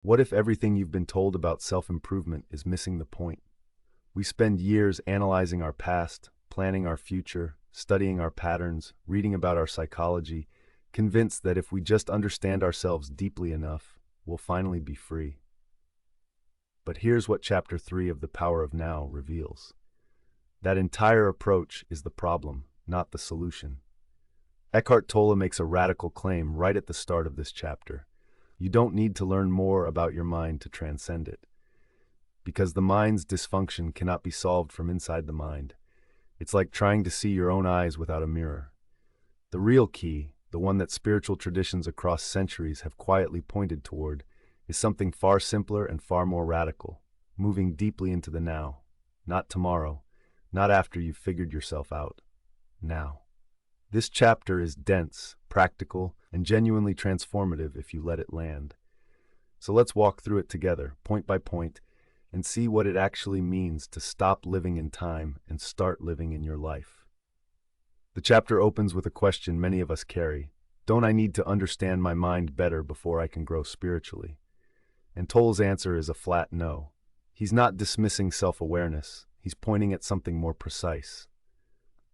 What if everything you've been told about self-improvement is missing the point? We spend years analyzing our past, planning our future, studying our patterns, reading about our psychology, convinced that if we just understand ourselves deeply enough, we'll finally be free. But here's what Chapter 3 of The Power of Now reveals. That entire approach is the problem, not the solution. Eckhart Tolle makes a radical claim right at the start of this chapter. You don't need to learn more about your mind to transcend it. Because the mind's dysfunction cannot be solved from inside the mind. It's like trying to see your own eyes without a mirror. The real key, the one that spiritual traditions across centuries have quietly pointed toward, is something far simpler and far more radical, moving deeply into the now. Not tomorrow, not after you've figured yourself out. Now. This chapter is dense, practical, and genuinely transformative if you let it land. So let's walk through it together, point by point, and see what it actually means to stop living in time and start living in your life. The chapter opens with a question many of us carry. Don't I need to understand my mind better before I can grow spiritually? And Tolle's answer is a flat no. He's not dismissing self-awareness. He's pointing at something more precise.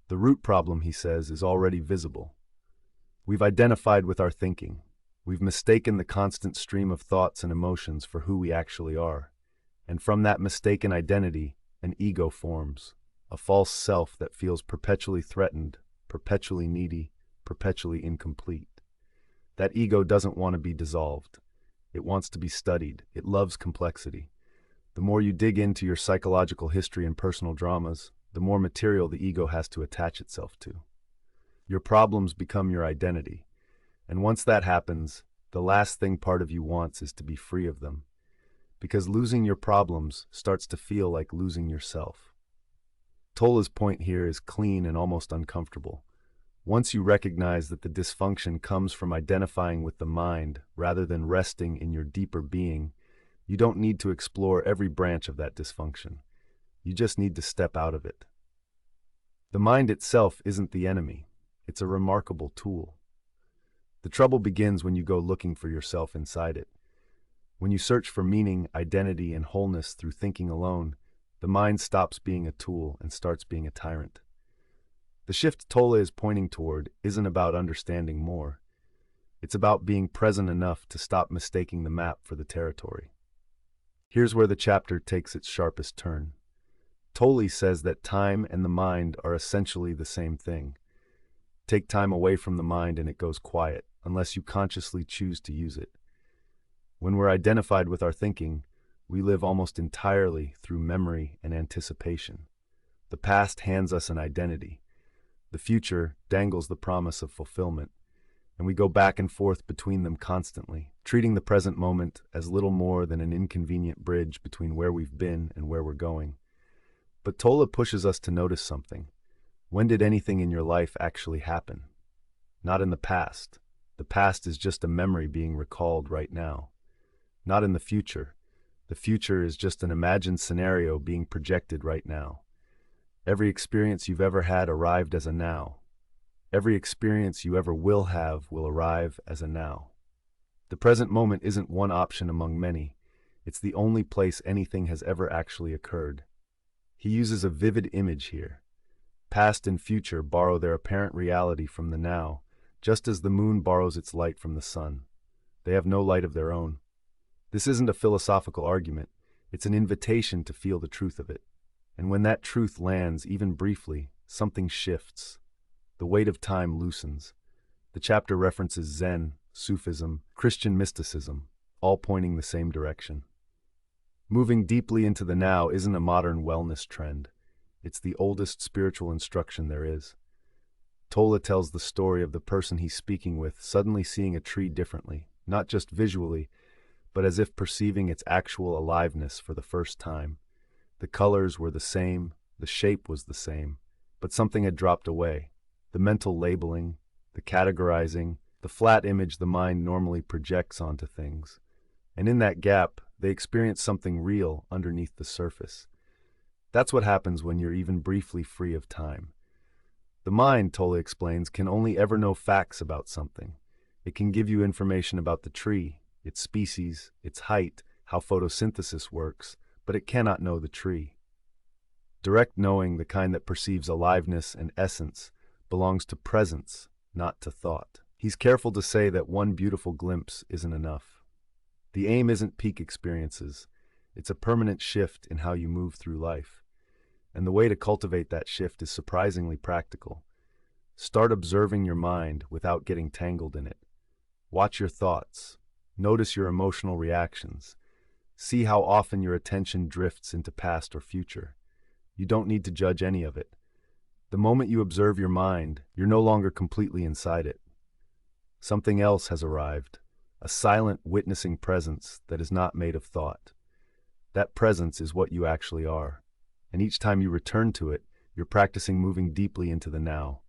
The root problem, he says, is already visible. We've identified with our thinking. We've mistaken the constant stream of thoughts and emotions for who we actually are. And from that mistaken identity, an ego forms, a false self that feels perpetually threatened, perpetually needy, perpetually incomplete. That ego doesn't want to be dissolved. It wants to be studied. It loves complexity. The more you dig into your psychological history and personal dramas, the more material the ego has to attach itself to. Your problems become your identity. And once that happens, the last thing part of you wants is to be free of them. Because losing your problems starts to feel like losing yourself. Tolle's point here is clean and almost uncomfortable. Once you recognize that the dysfunction comes from identifying with the mind rather than resting in your deeper being, you don't need to explore every branch of that dysfunction. You just need to step out of it. The mind itself isn't the enemy. It's a remarkable tool. The trouble begins when you go looking for yourself inside it. When you search for meaning, identity, and wholeness through thinking alone, the mind stops being a tool and starts being a tyrant. The shift Tolle is pointing toward isn't about understanding more. It's about being present enough to stop mistaking the map for the territory. Here's where the chapter takes its sharpest turn. Tolle says that time and the mind are essentially the same thing. Take time away from the mind and it goes quiet, unless you consciously choose to use it. When we're identified with our thinking, we live almost entirely through memory and anticipation. The past hands us an identity. The future dangles the promise of fulfillment, and we go back and forth between them constantly, treating the present moment as little more than an inconvenient bridge between where we've been and where we're going. But Tolle pushes us to notice something. When did anything in your life actually happen? Not in the past. The past is just a memory being recalled right now. Not in the future. The future is just an imagined scenario being projected right now. Every experience you've ever had arrived as a now. Every experience you ever will have will arrive as a now. The present moment isn't one option among many. It's the only place anything has ever actually occurred. He uses a vivid image here. Past and future borrow their apparent reality from the now, just as the moon borrows its light from the sun. They have no light of their own. This isn't a philosophical argument. It's an invitation to feel the truth of it. And when that truth lands, even briefly, something shifts. The weight of time loosens. The chapter references Zen, Sufism, Christian mysticism, all pointing the same direction. Moving deeply into the now isn't a modern wellness trend. It's the oldest spiritual instruction there is. Tolle tells the story of the person he's speaking with suddenly seeing a tree differently, not just visually, but as if perceiving its actual aliveness for the first time. The colors were the same, the shape was the same, but something had dropped away. The mental labeling, the categorizing, the flat image the mind normally projects onto things. And in that gap, they experience something real underneath the surface. That's what happens when you're even briefly free of time. The mind, Tolle explains, can only ever know facts about something. It can give you information about the tree. its species, its height, how photosynthesis works, but it cannot know the tree. Direct knowing, the kind that perceives aliveness and essence, belongs to presence, not to thought. He's careful to say that one beautiful glimpse isn't enough. The aim isn't peak experiences, it's a permanent shift in how you move through life. And the way to cultivate that shift is surprisingly practical. Start observing your mind without getting tangled in it. Watch your thoughts. Notice your emotional reactions. See how often your attention drifts into past or future. You don't need to judge any of it. The moment you observe your mind, you're no longer completely inside it. Something else has arrived, a silent, witnessing presence that is not made of thought. That presence is what you actually are. And each time you return to it, you're practicing moving deeply into the now,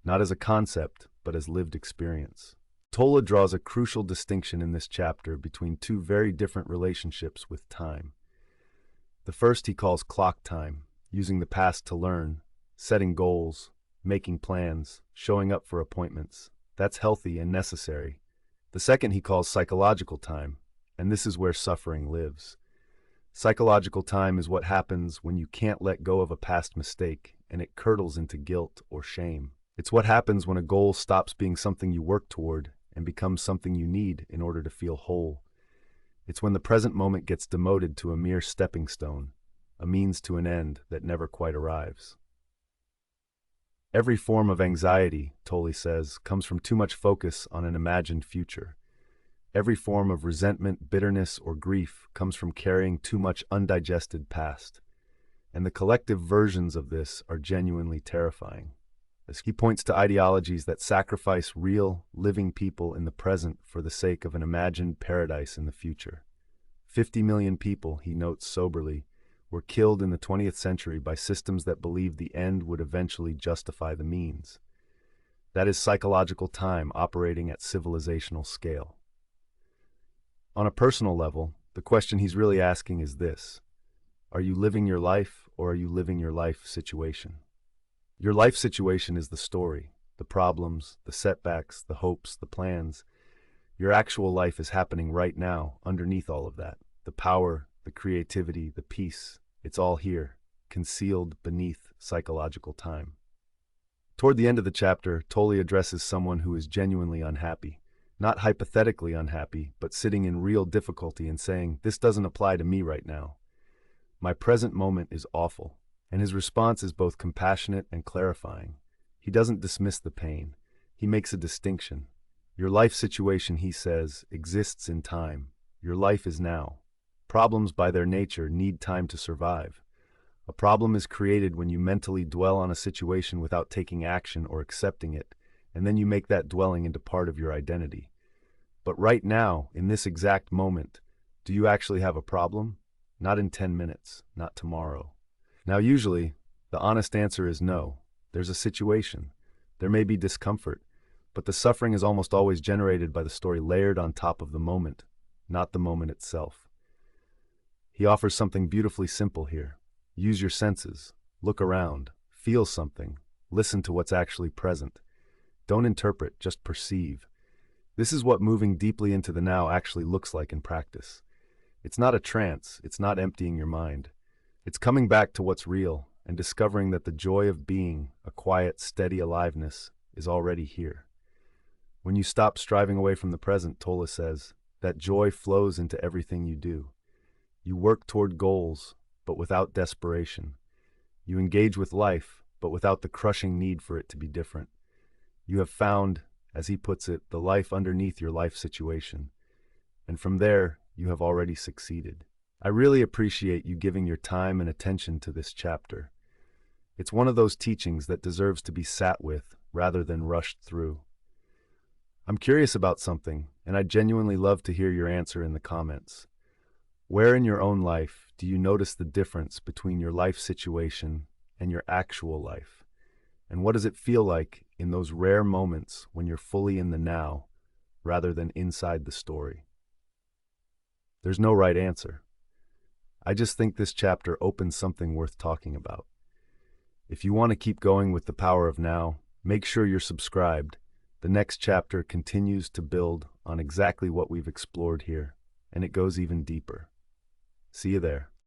not as a concept, but as lived experience. Tolle draws a crucial distinction in this chapter between two very different relationships with time. The first he calls clock time, using the past to learn, setting goals, making plans, showing up for appointments. That's healthy and necessary. The second he calls psychological time, and this is where suffering lives. Psychological time is what happens when you can't let go of a past mistake and it curdles into guilt or shame. It's what happens when a goal stops being something you work toward and becomes something you need in order to feel whole. It's when the present moment gets demoted to a mere stepping stone, a means to an end that never quite arrives. Every form of anxiety, Tolle says, comes from too much focus on an imagined future. Every form of resentment, bitterness, or grief comes from carrying too much undigested past. And the collective versions of this are genuinely terrifying. As he points to ideologies that sacrifice real, living people in the present for the sake of an imagined paradise in the future. 50 million people, he notes soberly, were killed in the 20th century by systems that believed the end would eventually justify the means. That is psychological time operating at civilizational scale. On a personal level, the question he's really asking is this: are you living your life, or are you living your life situation? Your life situation is the story, the problems, the setbacks, the hopes, the plans. Your actual life is happening right now, underneath all of that. The power, the creativity, the peace, it's all here, concealed beneath psychological time. Toward the end of the chapter, Tolle addresses someone who is genuinely unhappy. Not hypothetically unhappy, but sitting in real difficulty and saying, this doesn't apply to me right now. My present moment is awful. And his response is both compassionate and clarifying. He doesn't dismiss the pain. He makes a distinction. Your life situation, he says, exists in time. Your life is now. Problems by their nature need time to survive. A problem is created when you mentally dwell on a situation without taking action or accepting it, and then you make that dwelling into part of your identity. But right now, in this exact moment, do you actually have a problem? Not in 10 minutes, not tomorrow. Now usually, the honest answer is no. There's a situation. There may be discomfort, but the suffering is almost always generated by the story layered on top of the moment, not the moment itself. He offers something beautifully simple here. Use your senses. Look around. Feel something. Listen to what's actually present. Don't interpret, just perceive. This is what moving deeply into the now actually looks like in practice. It's not a trance, it's not emptying your mind. It's coming back to what's real and discovering that the joy of being, a quiet, steady aliveness, is already here. When you stop striving away from the present, Tolle says, that joy flows into everything you do. You work toward goals, but without desperation. You engage with life, but without the crushing need for it to be different. You have found, as he puts it, the life underneath your life situation. And from there, you have already succeeded. I really appreciate you giving your time and attention to this chapter. It's one of those teachings that deserves to be sat with rather than rushed through. I'm curious about something, and I'd genuinely love to hear your answer in the comments. Where in your own life do you notice the difference between your life situation and your actual life? And what does it feel like in those rare moments when you're fully in the now rather than inside the story? There's no right answer. I just think this chapter opens something worth talking about. If you want to keep going with the power of now, make sure you're subscribed The next chapter continues to build on exactly what we've explored here, and it goes even deeper. See you there.